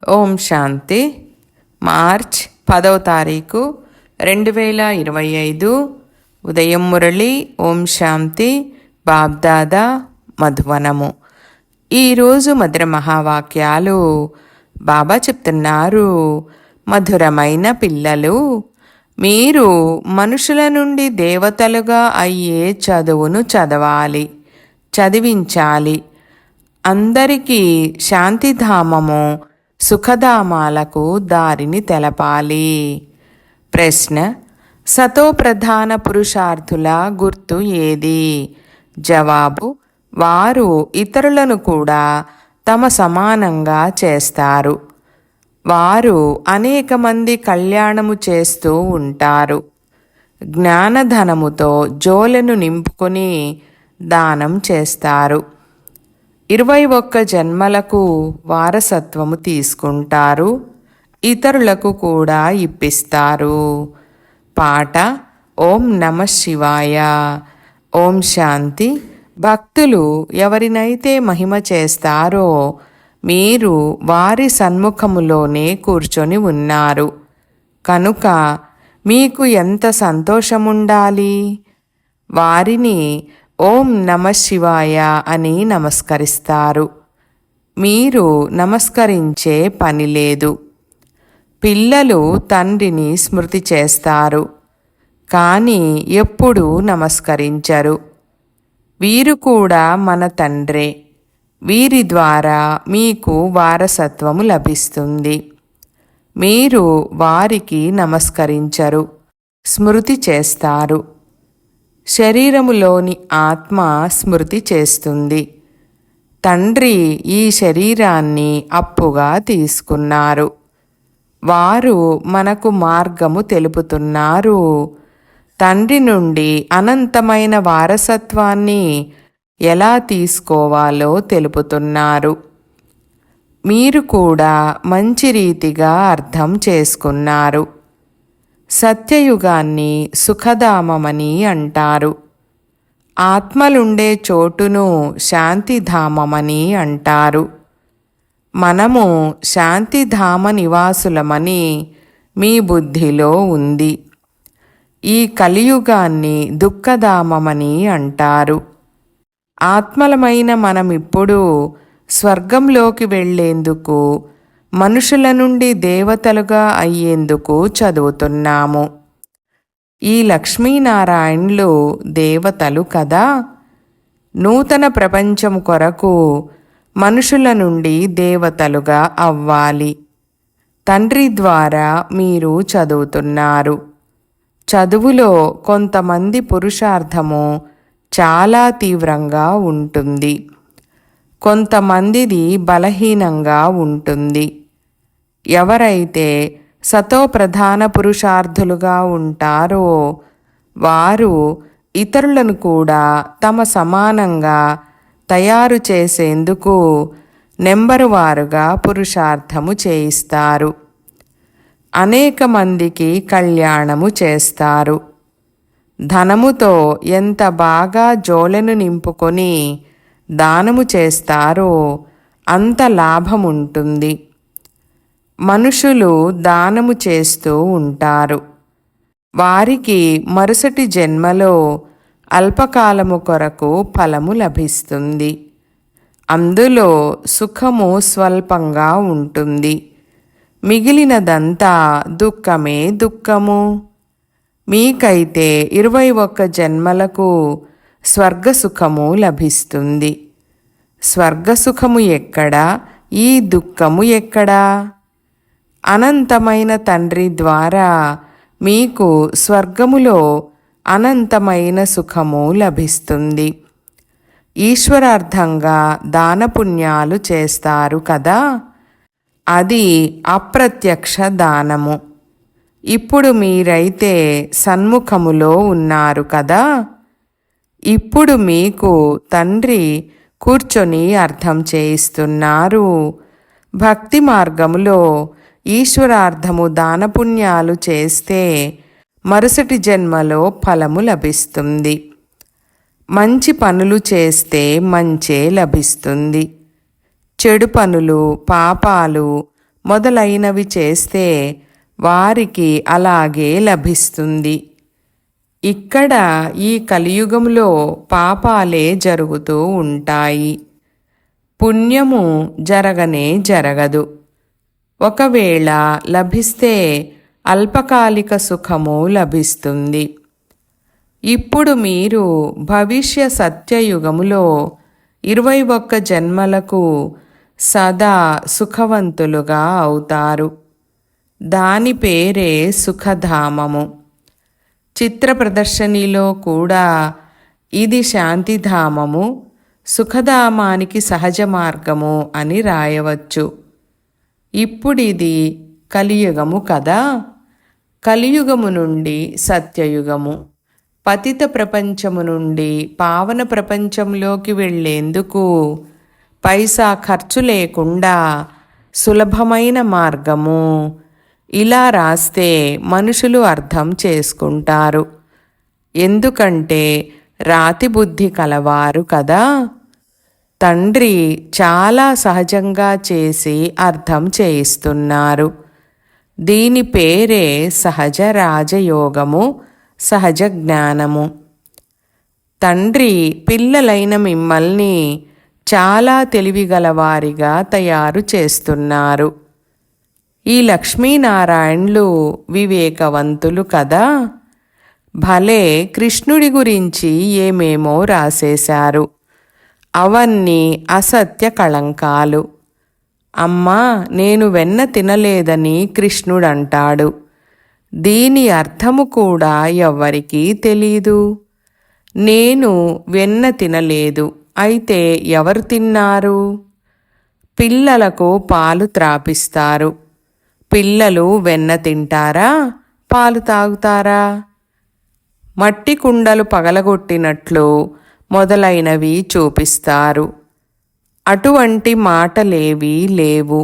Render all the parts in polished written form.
ఓం శాంతి. March 10వ తారీఖు 2025 ఉదయం మురళి. ఓం శాంతి. బాబ్దాదా మధువనము. ఈరోజు మధుర మహావాక్యాలు. బాబా చెప్తున్నారు, మధురమైన పిల్లలు, మీరు మనుషుల నుండి దేవతలుగా అయ్యే చదువును చదవాలి, చదివించాలి. అందరికీ శాంతిధామము, సుఖధామాలకు దారిని తెలపాలి. ప్రశ్న: సతో ప్రధాన పురుషార్థుల గుర్తు ఏది? జవాబు: వారు ఇతరులను కూడా తమ సమానంగా చేస్తారు. వారు అనేక మంది కళ్యాణము చేస్తూ ఉంటారు. జ్ఞానధనముతో జోలెను నింపుకొని దానం చేస్తారు. 21 జన్మలకు వారసత్వము తీసుకుంటారు. ఇతరులకు కూడా ఇప్పిస్తారు. పాట: ఓం నమః శివాయ. ఓం శాంతి. భక్తులు ఎవరినైతే మహిమ చేస్తారో మీరు వారి సన్ముఖములోనే కూర్చొని ఉన్నారు కనుక మీకు ఎంత సంతోషముండాలి. వారిని ఓం నమః శివాయ అని నమస్కరిస్తారు. మీరు నమస్కరించే పని లేదు. పిల్లలు తండ్రిని స్మృతి చేస్తారు, కానీ ఎప్పుడూ నమస్కరించరు. వీరు కూడా మన తండ్రే. వీరి ద్వారా మీకు వారసత్వము లభిస్తుంది. మీరు వారికి నమస్కరించరు, స్మృతి చేస్తారు. శరీరములోని ఆత్మ స్మృతి చేస్తుంది. తండ్రి ఈ శరీరాన్ని అప్పుగా తీసుకున్నారు. వారు మనకు మార్గము తెలుపుతున్నారు. తండ్రి నుండి అనంతమైన వారసత్వాన్ని ఎలా తీసుకోవాలో తెలుపుతున్నారు. మీరు కూడా మంచి రీతిగా అర్థం చేసుకున్నారు. సత్యయుగాన్ని సుఖధామమని అంటారు. ఆత్మలుండే చోటును శాంతిధామమని అంటారు. మనము శాంతిధామ నివాసులమని మీ బుద్ధిలో ఉంది. ఈ కలియుగాన్ని దుఃఖధామమని అంటారు. ఆత్మలమైన మనమిప్పుడు స్వర్గంలోకి వెళ్ళేందుకు, మనుషుల నుండి దేవతలుగా అయ్యేందుకు చదువుతున్నాము. ఈ లక్ష్మీనారాయణులు దేవతలు కదా. నూతన ప్రపంచం కొరకు మనుషుల నుండి దేవతలుగా అవ్వాలి. తండ్రి ద్వారా మీరు చదువుతున్నారు. చదువులో కొంతమంది పురుషార్థము చాలా తీవ్రంగా ఉంటుంది, కొంతమందిది బలహీనంగా ఉంటుంది. ఎవరైతే సతో ప్రధాన పురుషార్థులుగా ఉంటారో వారు ఇతరులను కూడా తమ సమానంగా తయారు చేసేందుకు నెంబరువారుగా పురుషార్థము చేయిస్తారు. అనేక మందికి కళ్యాణము చేస్తారు. ధనముతో ఎంత బాగా జోలెను నింపుకొని దానము చేస్తారో అంత లాభముంటుంది. మనుషులు దానము చేస్తూ ఉంటారు. వారికి మరుసటి జన్మలో అల్పకాలము కొరకు ఫలము లభిస్తుంది. అందులో సుఖము స్వల్పంగా ఉంటుంది. మిగిలినదంతా దుఃఖమే దుఃఖము. మీకైతే 21 జన్మలకు స్వర్గసుఖము లభిస్తుంది. స్వర్గసుఖము ఎక్కడా, ఈ దుఃఖము ఎక్కడా? అనంతమైన తండ్రి ద్వారా మీకు స్వర్గములో అనంతమైన సుఖము లభిస్తుంది. ఈశ్వరార్థంగా దానపుణ్యాలు చేస్తారు కదా, అది అప్రత్యక్ష దానము. ఇప్పుడు మీరైతే సన్ముఖములో ఉన్నారు కదా. ఇప్పుడు మీకు తండ్రి కూర్చొని అర్థం చేయిస్తున్నారు. భక్తి మార్గములో ఈశ్వరార్థము దానపుణ్యాలు చేస్తే మరుసటి జన్మలో ఫలము లభిస్తుంది. మంచి పనులు చేస్తే మంచే లభిస్తుంది. చెడు పనులు, పాపాలు మొదలైనవి చేస్తే వారికి అలాగే లభిస్తుంది. ఇక్కడ ఈ కలియుగంలో పాపాలే జరుగుతూ ఉంటాయి. పుణ్యము జరగనే జరగదు. ఒకవేళ లభిస్తే అల్పకాలిక సుఖము లభిస్తుంది. ఇప్పుడు మీరు భవిష్య సత్యయుగములో 21 జన్మలకు సదా సుఖవంతులుగా అవుతారు. దాని పేరే సుఖధామము. చిత్ర ప్రదర్శనలో కూడా ఇది శాంతిధామము, సుఖధామానికి సహజ మార్గము అని రాయవచ్చు. ఇప్పుడిది కలియుగము కదా. కలియుగము నుండి సత్యయుగము, పతిత ప్రపంచము నుండి పావన ప్రపంచంలోకి వెళ్ళేందుకు పైసా ఖర్చు లేకుండా సులభమైన మార్గము. ఇలా రాస్తే మనుషులు అర్థం చేసుకుంటారు. ఎందుకంటే రాతి బుద్ధి కలవారు కదా. తండ్రి చాలా సహజంగా చేసి అర్థం చేయిస్తున్నారు. దీని పేరే సహజ రాజయోగము, సహజ జ్ఞానము. తండ్రి పిల్లలైన మిమ్మల్ని చాలా తెలివిగలవారిగా తయారు చేస్తున్నారు. ఈ లక్ష్మీనారాయణులు వివేకవంతులు కదా. భలే కృష్ణుడి గురించి ఏమేమో రాసేశారు. అవన్నీ అసత్య కళంకాలు. అమ్మా, నేను వెన్న తినలేదని కృష్ణుడంటాడు. దీని అర్థము కూడా ఎవ్వరికీ తెలీదు. నేను వెన్న తినలేదు, అయితే ఎవరు తిన్నారు? పిల్లలకు పాలు త్రాపిస్తారు. పిల్లలు వెన్న తింటారా, పాలు తాగుతారా? మట్టి కుండలు పగలగొట్టినట్లు మొదలైనవి చూపిస్తారు. అటువంటి మాటలేవీ లేవు.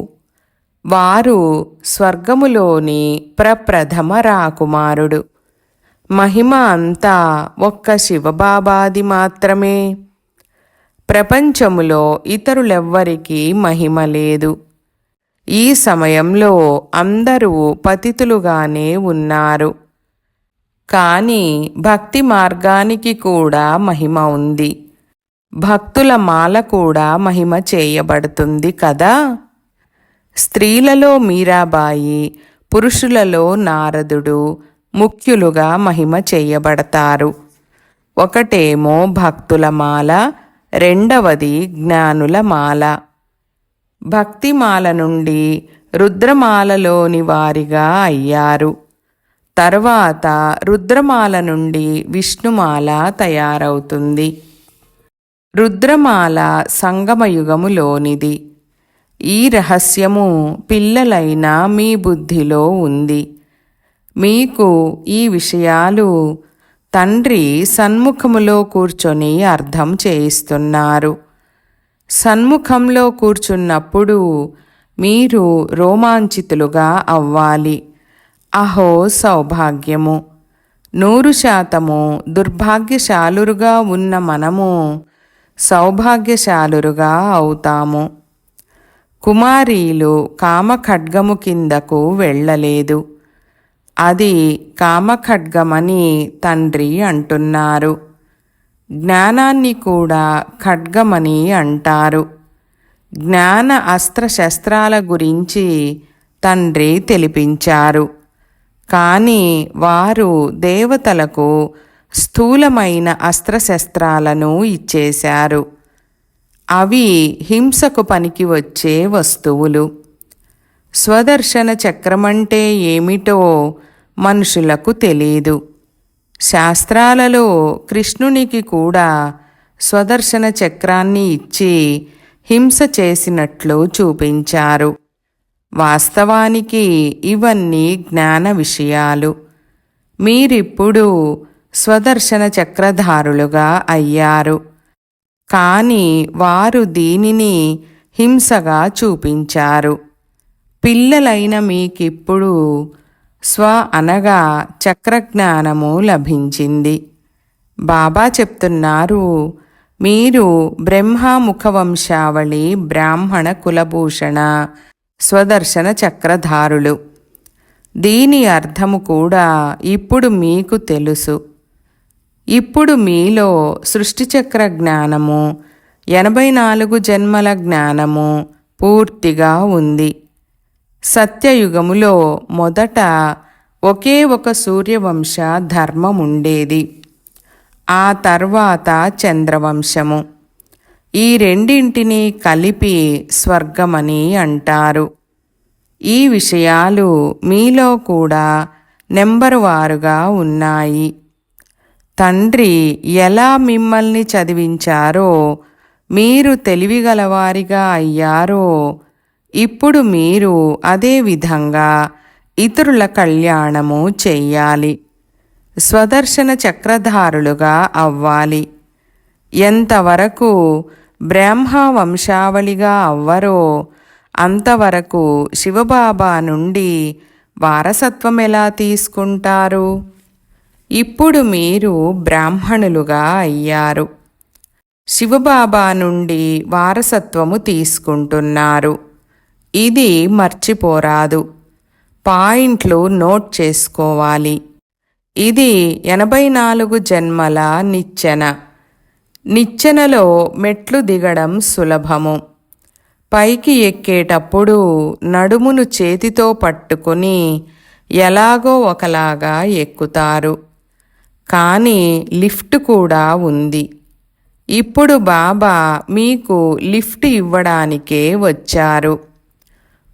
వారు స్వర్గములోని ప్రప్రథమ రాకుమారుడు. మహిమ అంతా ఒక్క శివబాబాది మాత్రమే. ప్రపంచములో ఇతరులెవ్వరికీ మహిమ లేదు. ఈ సమయంలో అందరూ పతితులుగానే ఉన్నారు. కానీ భక్తి మార్గానికి కూడా మహిమ ఉంది. భక్తుల మాల కూడా మహిమ చేయబడుతుంది కదా. స్త్రీలలో మీరాబాయి, పురుషులలో నారదుడు ముఖ్యులుగా మహిమ చేయబడతారు. ఒకటేమో భక్తుల మాల, రెండవది జ్ఞానుల మాల. భక్తిమాల నుండి రుద్రమాలలోని వారిగా అయ్యారు. తర్వాత రుద్రమాల నుండి విష్ణుమాల తయారవుతుంది. రుద్రమాల సంగమయుగములోనిది. ఈ రహస్యము పిల్లలైన మీ బుద్ధిలో ఉంది. మీకు ఈ విషయాలు తండ్రి సన్ముఖములో కూర్చొని అర్థం చేయిస్తున్నారు. సన్ముఖంలో కూర్చున్నప్పుడు మీరు రోమాంచితులుగా అవ్వాలి. అహో సౌభాగ్యము! 100% దుర్భాగ్యశాలురుగా ఉన్న మనము సౌభాగ్యశాలురుగా అవుతాము. కుమారీలు కామఖడ్గము కిందకు వెళ్ళలేదు. అది కామఖడ్గమని తండ్రి అంటున్నారు. జ్ఞానాన్ని కూడా ఖడ్గమని అంటారు. జ్ఞాన అస్త్రశస్త్రాల గురించి తండ్రి తెలిపించారు. కానీ వారు దేవతలకు స్థూలమైన అస్త్రశస్త్రాలను ఇచ్చేశారు. అవి హింసకు పనికి వచ్చే వస్తువులు. స్వదర్శన చక్రమంటే ఏమిటో మనుషులకు తెలీదు. శాస్త్రాలలో కృష్ణునికి కూడా స్వదర్శన చక్రాన్ని ఇచ్చి హింస చేసినట్లు చూపించారు. వాస్తవానికి ఇవన్నీ జ్ఞాన విషయాలు. మీరిప్పుడు స్వదర్శన చక్రధారులుగా అయ్యారు. కానీ వారు దీనిని హింసగా చూపించారు. పిల్లలైన మీకిప్పుడు స్వ అనగా చక్రజ్ఞానము లభించింది. బాబా చెప్తున్నారు, మీరు బ్రహ్మ ముఖవంశావళి బ్రాహ్మణ కులభూషణ స్వదర్శన చక్రధారులు. దీని అర్థము కూడా ఇప్పుడు మీకు తెలుసు. ఇప్పుడు మీలో సృష్టిచక్ర జ్ఞానము, 84 జన్మల జ్ఞానము పూర్తిగా ఉంది. సత్యయుగములో మొదట ఒకే ఒక సూర్యవంశ ధర్మముండేది. ఆ తర్వాత చంద్రవంశము. ఈ రెండింటినీ కలిపి స్వర్గమని అంటారు. ఈ విషయాలు మీలో కూడా నెంబరువారుగా ఉన్నాయి. తండ్రి ఎలా మిమ్మల్ని చదివించారో, మీరు తెలివిగలవారిగా అయ్యారో, ఇప్పుడు మీరు అదే విధంగా ఇతరుల కళ్యాణము చెయ్యాలి. స్వదర్శన చక్రధారులుగా అవ్వాలి. ఎంతవరకు బ్రహ్మ వంశావళిగా అవ్వరో అంతవరకు శివబాబా నుండి వారసత్వం ఎలా తీసుకుంటారు? ఇప్పుడు మీరు బ్రాహ్మణులుగా అయ్యారు. శివబాబా నుండి వారసత్వము తీసుకుంటున్నారు. ఇది మర్చిపోరాదు. పాయింట్లు నోట్ చేసుకోవాలి. ఇది 84 జన్మల నిచ్చెన. నిచ్చెనలో మెట్లు దిగడం సులభము. పైకి ఎక్కేటప్పుడు నడుమును చేతితో పట్టుకుని ఎలాగో ఒకలాగా ఎక్కుతారు. కానీ లిఫ్ట్ కూడా ఉంది. ఇప్పుడు బాబా మీకు లిఫ్ట్ ఇవ్వడానికే వచ్చారు.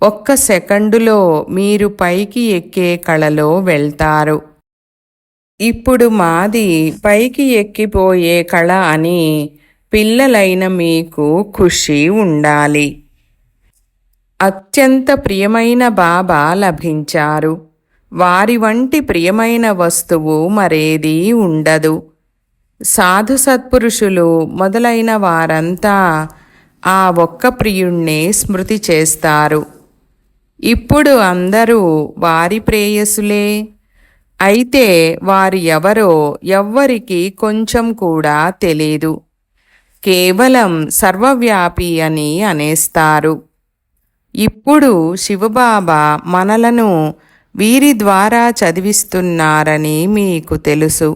ఒక్క సెకండులో మీరు పైకి ఎక్కే కళలో వెళ్తారు. ఇప్పుడు మాది పైకి ఎక్కిపోయే కళ అని పిల్లలైన మీకు ఖుషి ఉండాలి. అత్యంత ప్రియమైన బాబా లభించారు. వారి వంటి ప్రియమైన వస్తువు మరేదీ ఉండదు. సాధు సత్పురుషులు మొదలైన వారంతా ఆ ఒక్క ప్రియుణ్ణే స్మృతి చేస్తారు. ఇప్పుడు అందరూ వారి ప్రేయసులే. అయితే వారు ఎవరో ఎవ్వరికి కొంచెం కూడా తెలీదు. కేవలం సర్వవ్యాపి అని అనేస్తారు. ఇప్పుడు శివబాబా మనలను వీరి ద్వారా చదివిస్తున్నారని మీకు తెలుసు.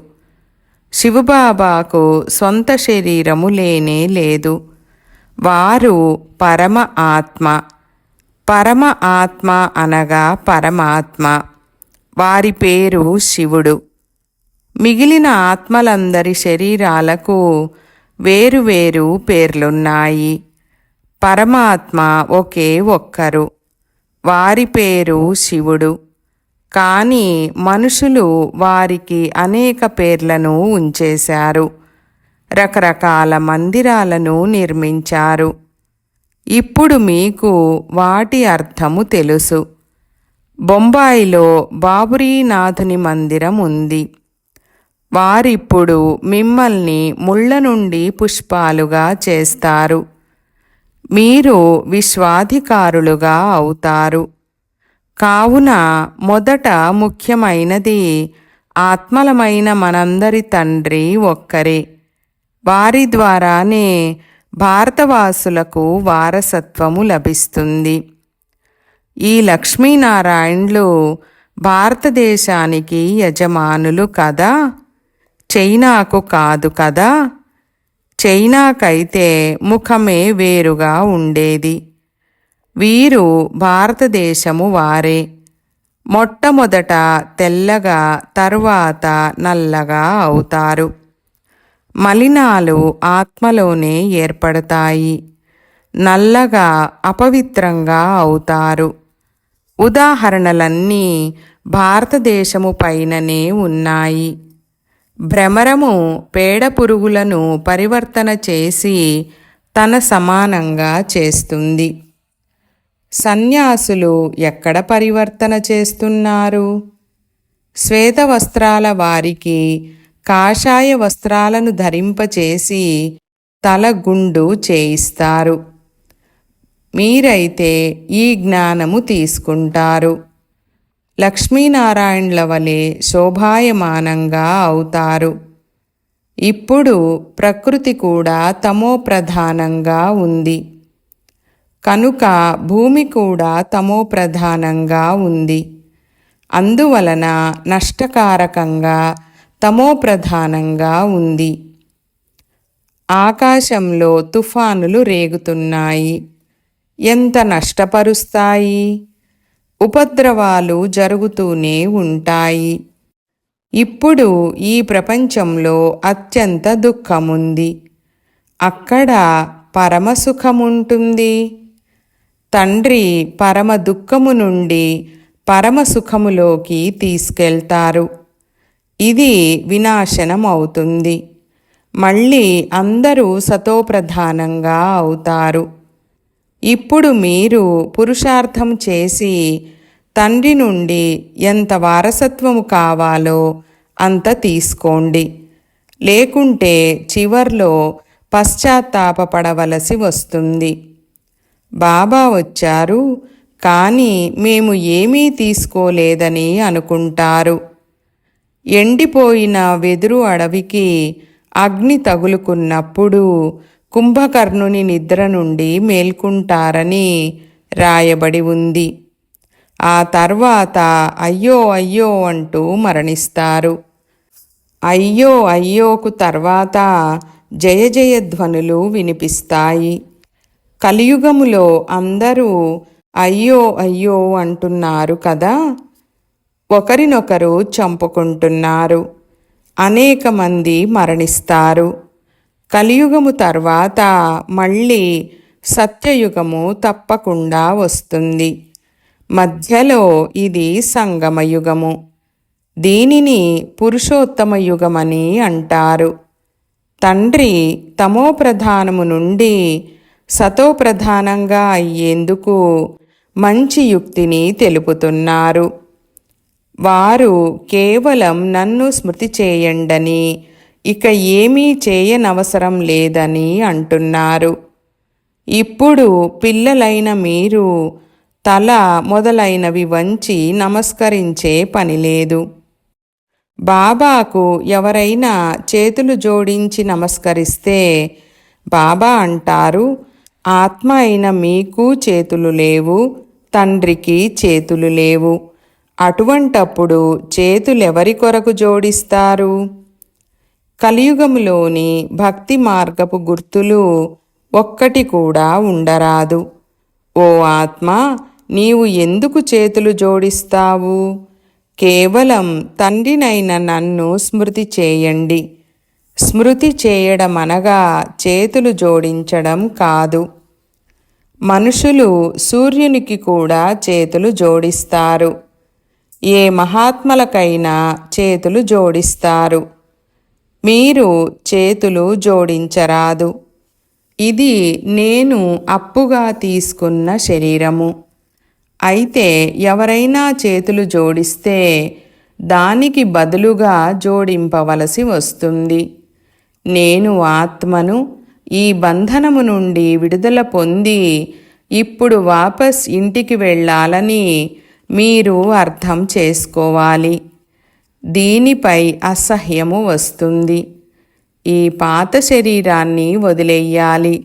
శివబాబాకు సొంత శరీరము లేనే లేదు. వారు పరమ ఆత్మ. పరమ ఆత్మ అనగా పరమాత్మ. వారి పేరు శివుడు. మిగిలిన ఆత్మలందరి శరీరాలకు వేరువేరు పేర్లున్నాయి. పరమాత్మ ఒకే ఒక్కరు. వారి పేరు శివుడు. కానీ మనుషులు వారికి అనేక పేర్లను ఉంచేశారు. రకరకాల మందిరాలను నిర్మించారు. ఇప్పుడు మీకు వాటి అర్థము తెలుసు. బొంబాయిలో బాబురీనాథుని మందిరం ఉంది. వారిప్పుడు మిమ్మల్ని ముళ్ళ నుండి పుష్పాలుగా చేస్తారు. మీరు విశ్వాధికారులుగా అవుతారు. కావున మొదట ముఖ్యమైనది ఆత్మలమైన మనందరి తండ్రి ఒక్కరే. వారి ద్వారానే భారతవాసులకు వారసత్వము లభిస్తుంది. ఈ లక్ష్మీనారాయణులు భారతదేశానికి యజమానులు కదా, చైనాకు కాదు కదా. చైనాకైతే ముఖమే వేరుగా ఉండేది. వీరు భారతదేశము వారే. మొట్టమొదట తెల్లగా, తరువాత నల్లగా అవుతారు. మలినాలు ఆత్మలోనే ఏర్పడతాయి. నల్లగా అపవిత్రంగా అవుతారు. ఉదాహరణలన్నీ భారతదేశము పైననే ఉన్నాయి. భ్రమరము పేడ పురుగులను పరివర్తన చేసి తన సమానంగా చేస్తుంది. సన్యాసులు ఎక్కడ పరివర్తన చేస్తున్నారు? శ్వేత వస్త్రాల వారికి కాషాయ వస్త్రాలను ధరింపచేసి తల గుండు చేయిస్తారు. మీరైతే ఈ జ్ఞానము తీసుకుంటారు. లక్ష్మీనారాయణుల వలె శోభాయమానంగా అవుతారు. ఇప్పుడు ప్రకృతి కూడా తమో ప్రధానంగా ఉంది. కనుక భూమి కూడా తమో ప్రధానంగా ఉంది. అందువలన నష్టకారకంగా తమో ప్రధానంగా ఉంది. ఆకాశంలో తుఫానులు రేగుతున్నాయి. ఎంత నష్టపరుస్తాయి! ఉపద్రవాలు జరుగుతూనే ఉంటాయి. ఇప్పుడు ఈ ప్రపంచంలో అత్యంత దుఃఖముంది. అక్కడ పరమసుఖముంటుంది. తండ్రి పరమ దుఃఖము నుండి పరమసుఖములోకి తీసుకెళ్తారు. ఇది వినాశనం అవుతుంది. మళ్ళీ అందరూ సతోప్రధానంగా అవుతారు. ఇప్పుడు మీరు పురుషార్థం చేసి తండ్రి నుండి ఎంత వారసత్వము కావాలో అంత తీసుకోండి. లేకుంటే చివర్లో పశ్చాత్తాపపడవలసి వస్తుంది. బాబా వచ్చారు, కానీ మేము ఏమీ తీసుకోలేదని అనుకుంటారు. ఎండిపోయిన వెదురు అడవికి అగ్ని తగులుకున్నప్పుడు కుంభకర్ణుని నిద్ర నుండి మేల్కుంటారని రాయబడి ఉంది. ఆ తర్వాత అయ్యో అయ్యో అంటూ మరణిస్తారు. అయ్యో అయ్యోకు తర్వాత జయ జయధ్వనులు వినిపిస్తాయి. కలియుగములో అందరూ అయ్యో అయ్యో అంటున్నారు కదా. ఒకరినొకరు చంపుకుంటున్నారు. అనేక మంది మరణిస్తారు. కలియుగము తర్వాత మళ్ళీ సత్యయుగము తప్పకుండా వస్తుంది. మధ్యలో ఇది సంగమయుగము. దీనిని పురుషోత్తమ యుగమని అంటారు. తండ్రి తమోప్రధానము నుండి సతోప్రధానంగా అయ్యేందుకు మంచి యుక్తిని తెలుపుతున్నారు. వారు కేవలం నన్ను స్మృతి చేయండని, ఇక ఏమీ చేయనవసరం లేదని అంటున్నారు. ఇప్పుడు పిల్లలైన మీరు తల మొదలైనవి వంచి నమస్కరించే పనిలేదు. బాబాకు ఎవరైనా చేతులు జోడించి నమస్కరిస్తే బాబా అంటారు, ఆత్మ అయిన మీకు చేతులు లేవు, తండ్రికి చేతులు లేవు. అటువంటప్పుడు చేతులెవరి కొరకు జోడిస్తారు? కలియుగములోని భక్తి మార్గపు గుర్తులు ఒక్కటి కూడా ఉండరాదు. ఓ ఆత్మ, నీవు ఎందుకు చేతులు జోడిస్తావు? కేవలం తండ్రినైన నన్ను స్మృతి చేయండి. స్మృతి చేయడమనగా చేతులు జోడించడం కాదు. మనుషులు సూర్యునికి కూడా చేతులు జోడిస్తారు. ఏ మహాత్మలకైనా చేతులు జోడిస్తారు. మీరు చేతులు జోడించరాదు. ఇది నేను అప్పుగా తీసుకున్న శరీరము. అయితే ఎవరైనా చేతులు జోడిస్తే దానికి బదులుగా జోడింపవలసి వస్తుంది. నేను ఆత్మను, ఈ బంధనము నుండి విడుదల పొంది ఇప్పుడు వాపస్ ఇంటికి వెళ్ళాలని మీరు అర్థం చేసుకోవాలి. దీనిపై అసహ్యము వస్తుంది. ఈ పాత శరీరాన్ని వదిలేయాలి.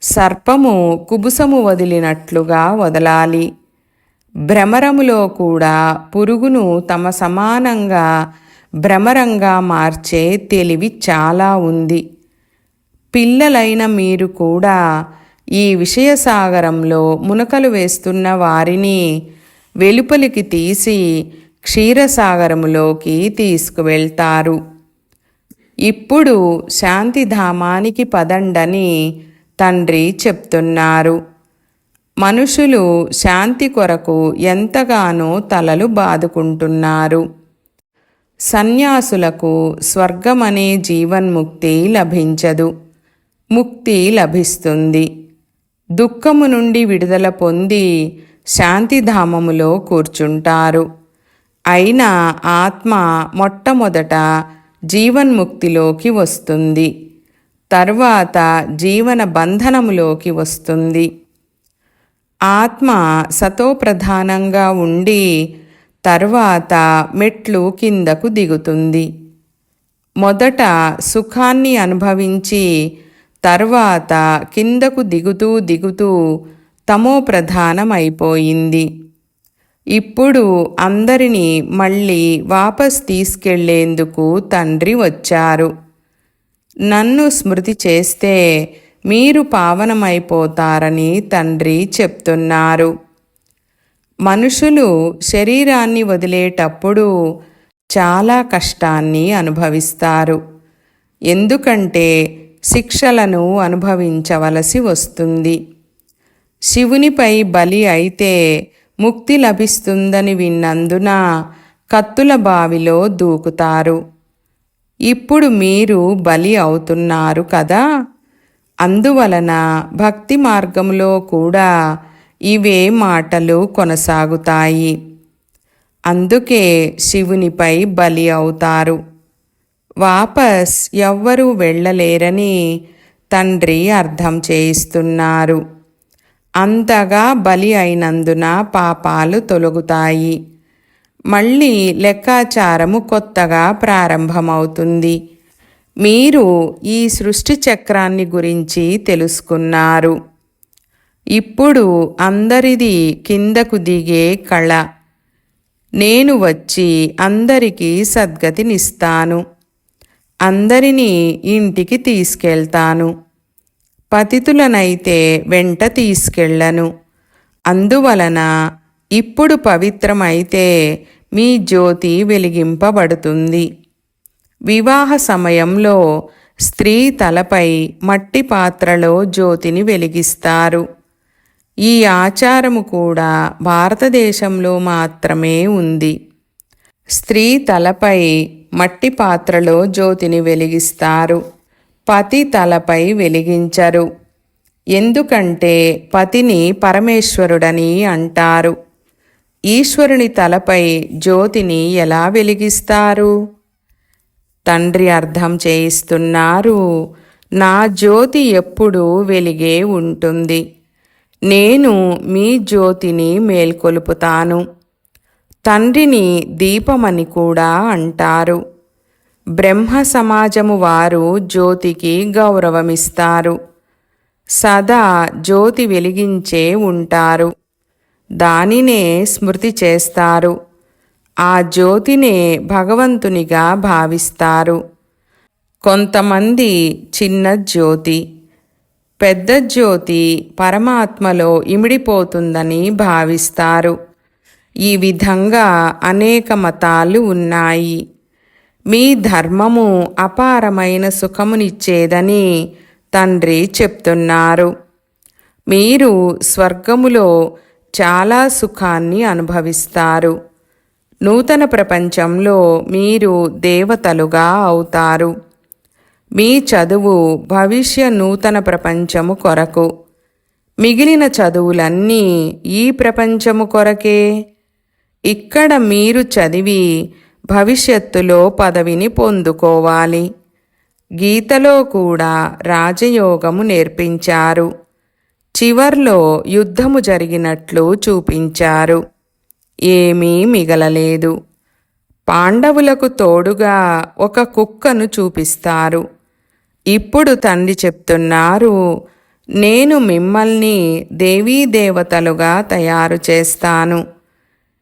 సర్పము కుబుసము వదిలినట్లుగా వదలాలి. భ్రమరములో కూడా పురుగును తమ సమానంగా భ్రమరంగా మార్చే తెలివి చాలా ఉంది. పిల్లలైన మీరు కూడా ఈ విషయసాగరంలో మునకలు వేస్తున్న వారిని వెలుపలికి తీసి క్షీరసాగరములోకి తీసుకువెళ్తారు. ఇప్పుడు శాంతిధామానికి పదండని తండ్రి చెప్తున్నారు. మనుషులు శాంతి కొరకు ఎంతగానో తలలు బాదుకుంటున్నారు. సన్యాసులకు స్వర్గమనే జీవన్ముక్తి లభించదు. ముక్తి లభిస్తుంది. దుఃఖము నుండి విడుదల పొంది శాంతిధామములో కూర్చుంటారు. అయినా ఆత్మ మొట్టమొదట జీవన్ముక్తిలోకి వస్తుంది. తర్వాత జీవన బంధనములోకి వస్తుంది. ఆత్మ సతోప్రధానంగా ఉండి తర్వాత మెట్లు కిందకు దిగుతుంది. మొదట సుఖాన్ని అనుభవించి తర్వాత కిందకు దిగుతూ దిగుతూ తమో ప్రధానమైపోయింది. ఇప్పుడు అందరినీ మళ్ళీ వాపస్ తీసుకెళ్లేందుకు తండ్రి వచ్చారు. నన్ను స్మృతి చేస్తే మీరు పావనమైపోతారని తండ్రి చెప్తున్నారు. మనుషులు శరీరాన్ని వదిలేటప్పుడు చాలా కష్టాన్ని అనుభవిస్తారు. ఎందుకంటే శిక్షలను అనుభవించవలసి వస్తుంది. శివునిపై బలి అయితే ముక్తి లభిస్తుందని విన్నందున కత్తుల బావిలో దూకుతారు. ఇప్పుడు మీరు బలి అవుతున్నారు కదా. అందువలన భక్తి మార్గంలో కూడా ఇవే మాటలు కొనసాగుతాయి. అందుకే శివునిపై బలి అవుతారు. వాపస్ ఎవ్వరూ వెళ్ళలేరని తండ్రి అర్థం చేయిస్తున్నారు. అంతగా బలి అయినందున పాపాలు తొలగుతాయి. మళ్ళీ లెక్కాచారము కొత్తగా ప్రారంభమవుతుంది. మీరు ఈ సృష్టి చక్రాన్ని గురించి తెలుసుకున్నారు. ఇప్పుడు అందరిది కిందకు దిగే కళ. నేను వచ్చి అందరికీ సద్గతినిస్తాను. అందరినీ ఇంటికి తీసుకెళ్తాను. పతితులనైతే వెంట తీసుకెళ్ళను. అందువలన ఇప్పుడు పవిత్రమైతే మీ జ్యోతి వెలిగింపబడుతుంది. వివాహ సమయంలో స్త్రీ తలపై మట్టి పాత్రలో జ్యోతిని వెలిగిస్తారు. ఈ ఆచారము కూడా భారతదేశంలో మాత్రమే ఉంది. స్త్రీ తలపై మట్టి పాత్రలో జ్యోతిని వెలిగిస్తారు. పతి తలపై వెలిగించరు. ఎందుకంటే పతిని పరమేశ్వరుడని అంటారు. ఈశ్వరుని తలపై జ్యోతిని ఎలా వెలిగిస్తారు? తండ్రి అర్థం చేయిస్తున్నారు. నా జ్యోతి ఎప్పుడూ వెలిగే ఉంటుంది. నేను మీ జ్యోతిని మేల్కొలుపుతాను. తండ్రిని దీపమని కూడా అంటారు. బ్రహ్మ సమాజము వారు జ్యోతికి గౌరవమిస్తారు. సదా జ్యోతి వెలిగించే ఉంటారు. దానినే స్మృతి చేస్తారు. ఆ జ్యోతినే భగవంతునిగా భావిస్తారు. కొంతమంది చిన్న జ్యోతి, పెద్ద జ్యోతి పరమాత్మలో ఇమిడిపోతుందని భావిస్తారు. ఈ విధంగా అనేక మతాలు ఉన్నాయి. మీ ధర్మము అపారమైన సుఖమునిచ్చేదని తండ్రి చెప్తున్నారు. మీరు స్వర్గములో చాలా సుఖాన్ని అనుభవిస్తారు. నూతన ప్రపంచంలో మీరు దేవతలుగా అవుతారు. మీ చదువు భవిష్య నూతన ప్రపంచము కొరకు. మిగిలిన చదువులన్నీ ఈ ప్రపంచము కొరకే. ఇక్కడ మీరు చదివి భవిష్యత్తులో పదవిని పొందుకోవాలి. గీతలో కూడా రాజయోగము నేర్పించారు. చివర్లో యుద్ధము జరిగినట్లు చూపించారు. ఏమీ మిగలలేదు. పాండవులకు తోడుగా ఒక కుక్కను చూపిస్తారు. ఇప్పుడు తండ్రి చెప్తున్నారు, నేను మిమ్మల్ని దేవీ దేవతలుగా తయారు చేస్తాను.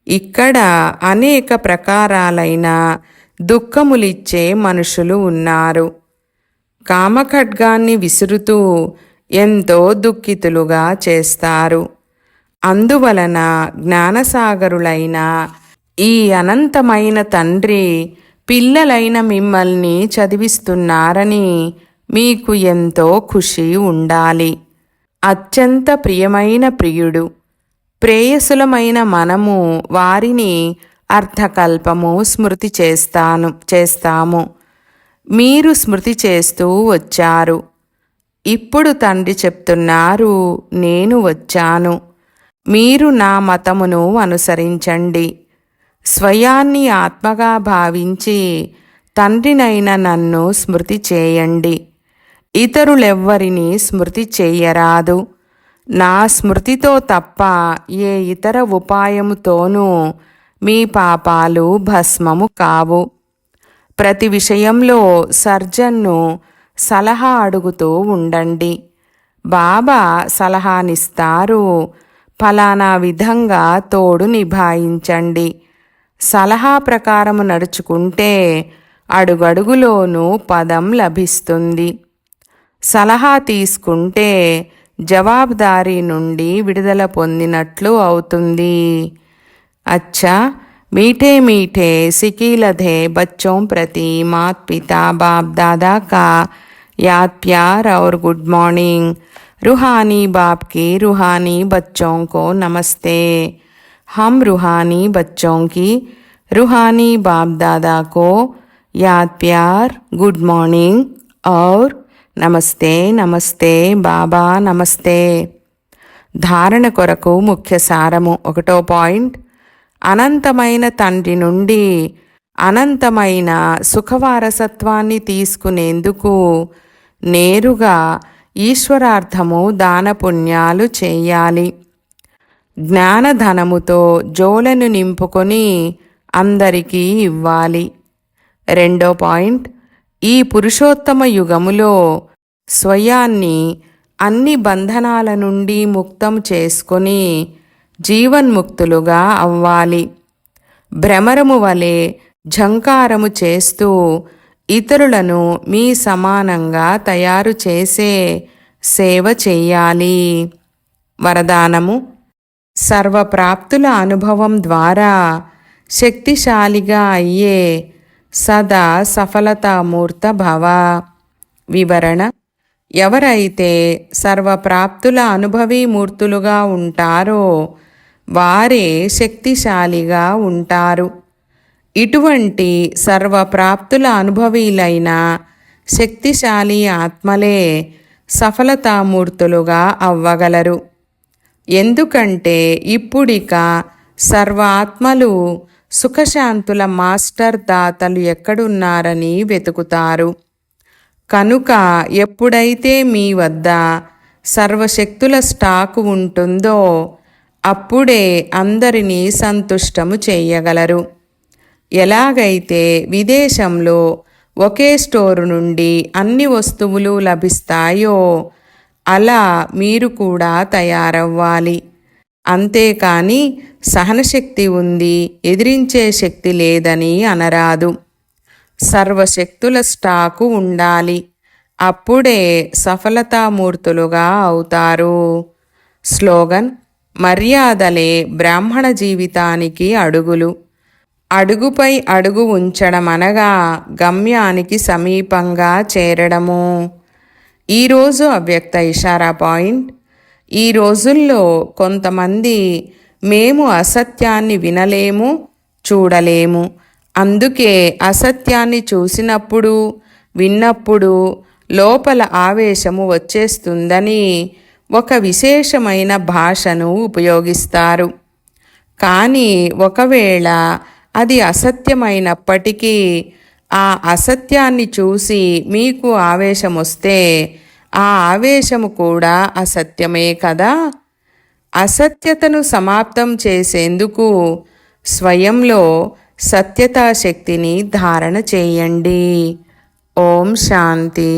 ఇక్కడ అనేక ప్రకారాలైన దుఃఖములిచ్చే మనుషులు ఉన్నారు. కామఖడ్గాన్ని విసురుతూ ఎంతో దుఃఖితులుగా చేస్తారు. అందువలన జ్ఞానసాగరులైన ఈ అనంతమైన తండ్రి పిల్లలైన మిమ్మల్ని చదివిస్తున్నారని మీకు ఎంతో ఖుషి ఉండాలి. అత్యంత ప్రియమైన ప్రియుడు, ప్రేయసులమైన మనము వారిని అర్థకల్పము స్మృతి చేస్తాము. మీరు స్మృతి చేస్తూ వచ్చారు. ఇప్పుడు తండ్రి చెప్తున్నారు, నేను వచ్చాను. మీరు నా మతమును అనుసరించండి. స్వయాన్ని ఆత్మగా భావించి తండ్రినైన నన్ను స్మృతి చేయండి. ఇతరులెవ్వరినీ స్మృతి చేయరాదు. నా స్మృతితో తప్ప ఏ ఇతర ఉపాయముతోనూ మీ పాపాలు భస్మము కావు. ప్రతి విషయంలో సర్జన్ను సలహా అడుగుతూ ఉండండి. బాబా సలహానిస్తారు, ఫలానా విధంగా తోడు నిభాయించండి. సలహా ప్రకారము నడుచుకుంటే అడుగడుగులోనూ పదం లభిస్తుంది. సలహా తీసుకుంటే జవాబుదారీ నుండి విడుదల పొందినట్లు అవుతుంది. अच्छा, मीठे मीठे सिकीलधे बच्चों प्रति मात पिता बाप दादा का याद प्यार और गुड मॉर्निंग। रूहानी बाप की रूहानी बच्चों को नमस्ते। हम रूहानी बच्चों की रूहानी बाप दादा को याद प्यार, गुड मॉर्निंग और నమస్తే నమస్తే బాబా నమస్తే. ధారణ కొరకు ముఖ్య సారము. 1వ పాయింట్, అనంతమైన తండ్రి నుండి అనంతమైన సుఖవారసత్వాన్ని తీసుకునేందుకు నేరుగా ఈశ్వరార్థము దానపుణ్యాలు చేయాలి. జ్ఞానధనముతో జోలను నింపుకొని అందరికీ ఇవ్వాలి. 2వ పాయింట్, ఈ పురుషోత్తమ యుగములో స్వయాన్ని అన్ని బంధనాల నుండి ముక్తం చేసుకొని జీవన్ముక్తులుగా అవ్వాలి. భ్రమరము వలె ఝంకారము చేస్తూ ఇతరులను మీ సమానంగా తయారు చేసే సేవ చెయ్యాలి. వరదానము: సర్వప్రాప్తుల అనుభవం ద్వారా శక్తిశాలిగా అయ్యే సదా సఫలతామూర్త భవ. వివరణ: ఎవరైతే సర్వప్రాప్తుల అనుభవీమూర్తులుగా ఉంటారో వారే శక్తిశాలిగా ఉంటారు. ఇటువంటి సర్వప్రాప్తుల అనుభవీలైన శక్తిశాలి ఆత్మలే సఫలతామూర్తులుగా అవ్వగలరు. ఎందుకంటే ఇప్పుడిక సర్వ ఆత్మలు సుఖశాంతుల మాస్టర్ దాతలు ఎక్కడున్నారని వెతుకుతారు. కనుక ఎప్పుడైతే మీ వద్ద సర్వశక్తుల స్టాకు ఉంటుందో అప్పుడే అందరినీ సంతుష్టము చేయగలరు. ఎలాగైతే విదేశంలో ఒకే స్టోరు నుండి అన్ని వస్తువులు లభిస్తాయో అలా మీరు కూడా తయారవ్వాలి. అంతేకాని సహనశక్తి ఉంది, ఎదిరించే శక్తి లేదని అనరాదు. సర్వశక్తుల స్టాకు ఉండాలి. అప్పుడే సఫలతామూర్తులుగా అవుతారు. స్లోగన్: మర్యాదలే బ్రాహ్మణ జీవితానికి అడుగులు. అడుగుపై అడుగు ఉంచడం అనగా గమ్యానికి సమీపంగా చేరడము. ఈరోజు అవ్యక్త ఇషారా పాయింట్: ఈ రోజుల్లో కొంతమంది మేము అసత్యాన్ని వినలేము, చూడలేము, అందుకే అసత్యాన్ని చూసినప్పుడు విన్నప్పుడు లోపల ఆవేశము వచ్చేస్తుందని ఒక విశేషమైన భాషను ఉపయోగిస్తారు. కానీ ఒకవేళ అది అసత్యమైనప్పటికీ ఆ అసత్యాన్ని చూసి మీకు ఆవేశం వస్తే ఆ ఆవేశము కూడా అసత్యమే కదా. అసత్యతను సమాప్తం చేసేందుకు స్వయంలో సత్యతా శక్తిని ధారణ చేయండి. ఓం శాంతి.